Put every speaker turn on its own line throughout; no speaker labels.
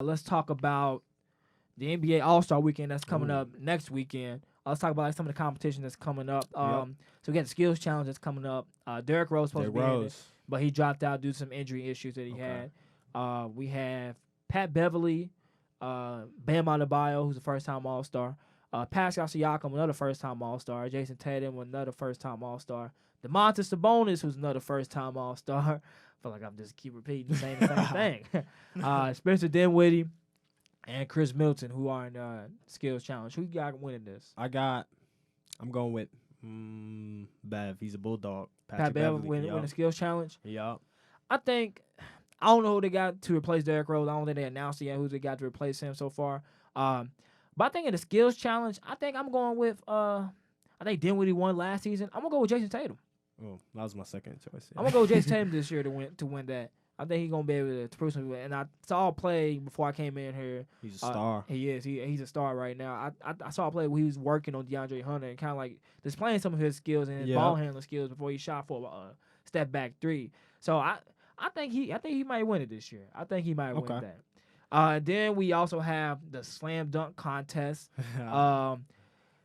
let's talk about the NBA All-Star Weekend that's coming up next weekend. Let's talk about like, some of the competition that's coming up. So we got the skills challenge that's coming up. Derrick Rose supposed to be in it, but he dropped out due to some injury issues that he had. We have Pat Beverly, Bam Adebayo, who's a first-time All-Star. Pascal Siakam, another first-time All-Star. Jason Tatum, another first-time All-Star. Domantas Sabonis, who's another first-time All-Star. I feel like I'm just keep repeating the same thing. Spencer Dinwiddie and Chris Middleton, who are in skills challenge. Who you got winning this?
I'm going with Bev. He's a Bulldog.
Pat Bev winning the skills challenge?
Yeah.
I don't know who they got to replace Derrick Rose. I don't think they announced yet who they got to replace him so far. But I think in the skills challenge, I think I'm going with I think Dinwiddie won last season. I'm gonna go with Jason Tatum.
Oh, that was my second choice.
I'm gonna go with Jason Tatum this year to win that. I think he's gonna be able to prove something. And I saw a play before I came in here.
He's a star.
He is. He's a star right now. I saw a play where he was working on DeAndre Hunter and kind of like displaying some of his skills and his ball handling skills before he shot for a step back three. So I think he might win it this year. I think he might win that. Then we also have the slam dunk contest.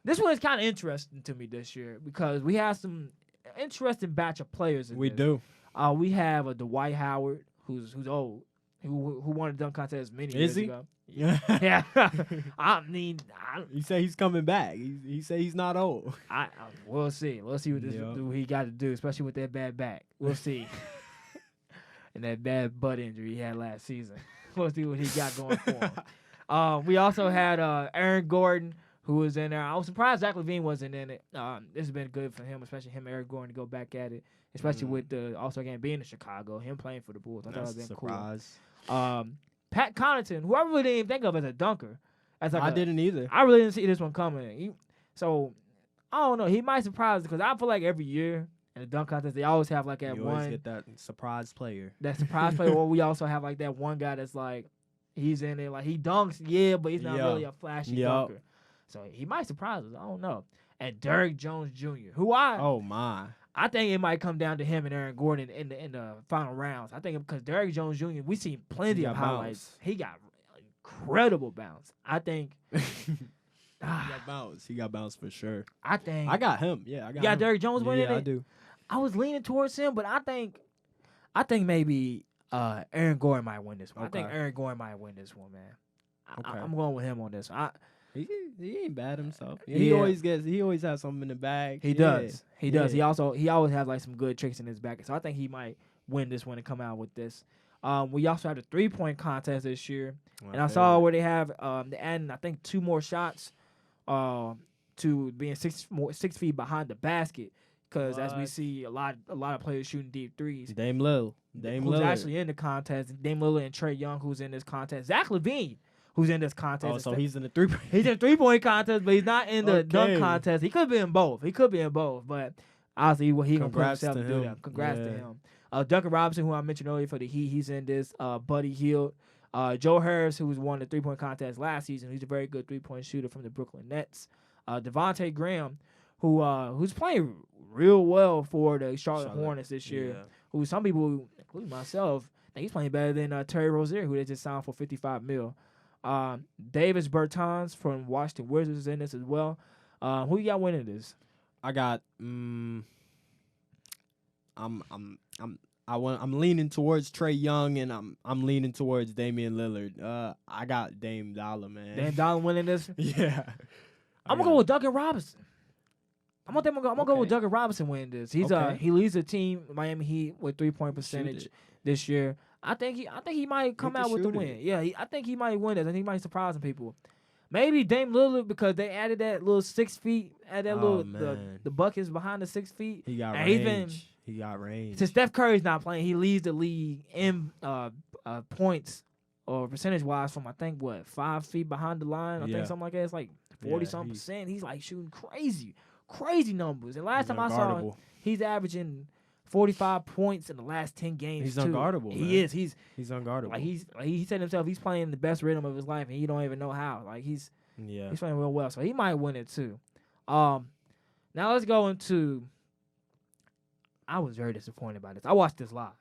This one is kind of interesting to me this year because we have some interesting batch of players.
We do.
We have a Dwight Howard who's old, who won the dunk contest many years ago. Yeah. I mean,
you say he's coming back. He say he's not old.
We'll see. We'll see what he got to do, especially with that bad back. We'll see. And that bad butt injury he had last season. We'll see what he got going for him. We also had Aaron Gordon, who was in there. I was surprised Zach LaVine wasn't in it. This has been good for him, especially him and Aaron Gordon to go back at it, especially with the All-Star game being in Chicago, him playing for the Bulls. I thought it would have been cool. Pat Connaughton, who I really didn't even think of as a dunker.
I didn't either.
I really didn't see this one coming. So, I don't know. He might surprise us because I feel like every year in the dunk contest, they always have like that
you
one.
always get that surprise player.
That surprise player, or we also have like that one guy that's like, he's in there, like he dunks, but he's not really a flashy dunker. So he might surprise us. I don't know. And Derrick Jones Jr., I think it might come down to him and Aaron Gordon in the final rounds. I think because Derrick Jones Jr., we seen plenty of highlights. He got incredible bounce. I think
he got bounce. He got bounce for sure.
I think
I got him. Yeah, I got
him.
You got
Derrick Jones winning it?
I do.
I was leaning towards him, but I think maybe Aaron Gordon might win this one.
Okay.
I think Aaron Gordon might win this one, man. I'm going with him on this one.
He ain't bad himself. He always has something in the bag.
He does. He does. He always has like some good tricks in his bag. So I think he might win this one and come out with this. We also had a 3-point contest this year, and I saw where they have they adding I think 2 more shots to being 6 feet behind the basket. Because as we see a lot of players shooting deep threes.
Dame Lillard.
Who's actually in the contest. Dame Lillard and Trae Young, who's in this contest. Zach LaVine, who's in this contest.
Oh, so he's in the 3-point.
He's in the 3-point contest, but he's not in the dunk contest. He could be in both. But obviously he gonna put himself to do that. Congrats to him. Duncan Robinson, who I mentioned earlier for the Heat, he's in this. Buddy Hield. Joe Harris, who won the 3-point contest last season. He's a very good 3-point shooter from the Brooklyn Nets. Devontae Graham, who's playing real well for the Charlotte Hornets this year. Who some people, including myself, think he's playing better than Terry Rozier, who they just signed for $55 million. Davis Bertans from Washington Wizards is in this as well. Who you got winning this?
I got. I'm leaning towards Trae Young, and I'm leaning towards Damian Lillard. I got Dame Dollar, man.
Dame Dollar winning this?
Yeah.
I'm gonna go with Duncan Robinson. I'm gonna go with Duncan Robinson winning this. He leads the team Miami Heat with 3-point percentage this year. I think he might come out with the win. Yeah, I think he might win it. I think he might surprise some people. Maybe Dame Lillard because they added that little 6 feet, the buckets behind the 6 feet.
He got range. He got range.
Since Steph Curry's not playing, he leads the league in points or percentage wise from 5 feet behind the line. I think something like that. It's like 40-something%. He's like shooting crazy numbers. And last time I saw him, he's averaging 45 points in the last 10 games.
He's unguardable.
He is. He's
unguardable.
Like he said himself, he's playing the best rhythm of his life, and he don't even know how. Like he's playing real well, so he might win it too. Now let's go into. I was very disappointed by this. I watched this live.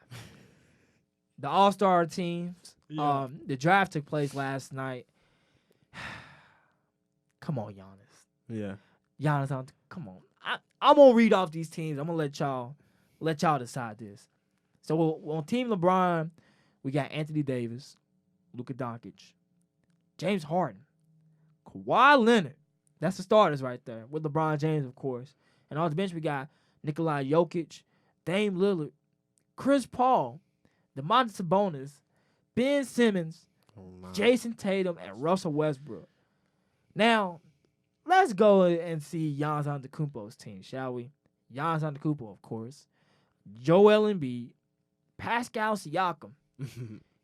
The All-Star teams
Yeah.
The draft took place last night. Come on, Giannis.
Yeah.
Giannis, come on. I'm gonna read off these teams. I'm gonna let y'all decide this. So on Team LeBron, we got Anthony Davis, Luka Doncic, James Harden, Kawhi Leonard. That's the starters right there with LeBron James, of course. And on the bench we got Nikola Jokic, Dame Lillard, Chris Paul, DeMontis Sabonis, Ben Simmons, Jason Tatum, and Russell Westbrook. Now, let's go and see Giannis Antetokounmpo's team, shall we? Giannis Antetokounmpo, of course. Joel Embiid, Pascal Siakam,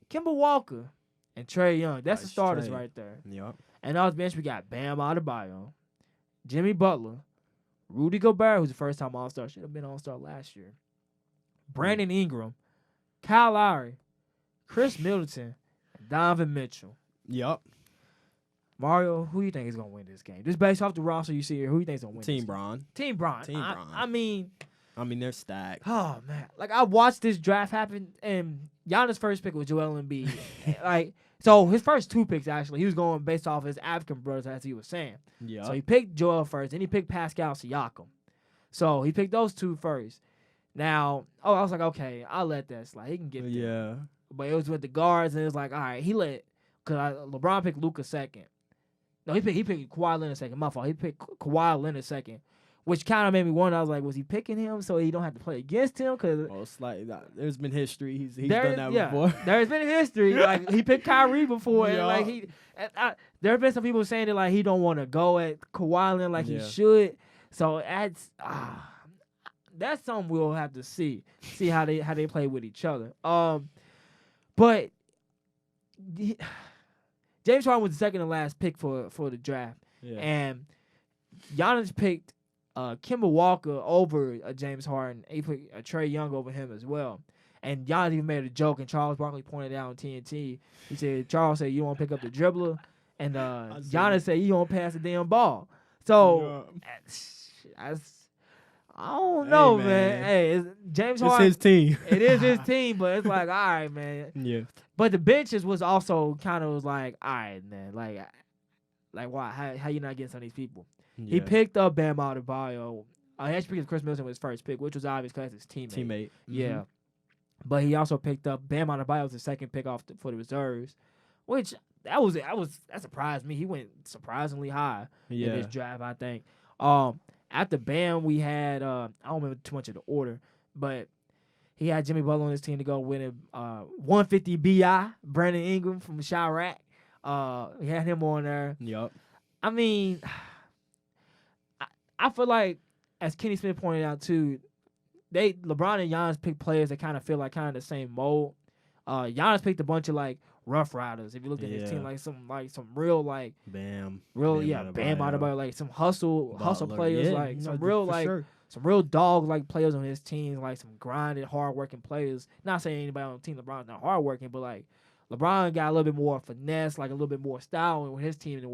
Kemba Walker, and Trae Young. That's the starters right there.
Yep.
And on the bench, we got Bam Adebayo, Jimmy Butler, Rudy Gobert, who's the first-time All-Star. Should have been All-Star last year. Brandon Ingram, Kyle Lowry, Chris Middleton, and Donovan Mitchell.
Yep.
Mario, who you think is going to win this game? Just based off the roster you see here, who you think is going to win
Team
this
Bron.
game? Team Bron. I mean,
they're stacked.
Oh, man. Like, I watched this draft happen, and Giannis' first pick was Joel Embiid. So his first two picks, actually, he was going based off his African brothers, as he was saying.
Yeah.
So he picked Joel first, then he picked Pascal Siakam. So he picked those two first. Now, I was like, okay, I'll let that slide. He can get there.
Yeah.
But it was with the guards, and it was like, all right, because LeBron picked Luka second. No, he picked Kawhi Leonard second. My fault. He picked Kawhi Leonard second, which kind of made me wonder. I was like, was he picking him so he don't have to play against him? Because
there's been history. He's done that before.
There's been history. Like, he picked Kyrie before, and there have been some people saying that like he don't want to go at Kawhi Leonard like he should. So that's something we'll have to see how they play with each other. But James Harden was the second to last pick for the draft, and Giannis picked Kemba Walker over James Harden. He put Trae Young over him as well. And Giannis even made a joke, and Charles Barkley pointed out on TNT. He said, Charles said, you don't pick up the dribbler, and Giannis said, you don't pass the damn ball. So, I don't know, man. Hey, James Harden.
It's his team.
It is his team, but it's like, all right, man.
Yeah.
But the benches was also kind of like, all right, man. Like why? How you not getting some of these people? Yeah. He picked up Bam Adebayo. He actually picked Chris Middleton with his first pick, which was obvious because his teammate.
Mm-hmm.
Yeah. But he also picked up Bam Adebayo was the second pick for the reserves, which that surprised me. He went surprisingly high in this draft, I think. After Bam, we had I don't remember too much of the order, but he had Jimmy Butler on his team to go win a 150 BI, Brandon Ingram from Chirac. He had him on there.
Yep.
I mean, I feel like, as Kenny Smith pointed out too, LeBron and Giannis picked players that kind of feel like kind of the same mold. Giannis picked a bunch of like Rough Riders. If you look at his team, like some real like
Bam
Adebayo, like some hustle players, like some real dog like players on his team, like some grinded, hardworking players. Not saying anybody on the team LeBron's not hardworking, but like LeBron got a little bit more finesse, like a little bit more style with his team than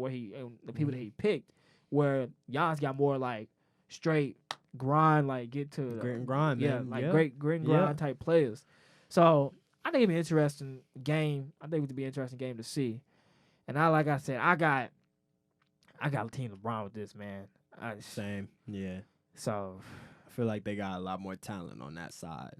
the people that he picked. Where Giannis got more like straight grind, like get to
grit and grind, man.
Great grit and grind type players. So I think it'd be an interesting game. I think it would be an interesting game to see. And like I said, I got Team LeBron with this, man.
Same, yeah.
So
I feel like they got a lot more talent on that side.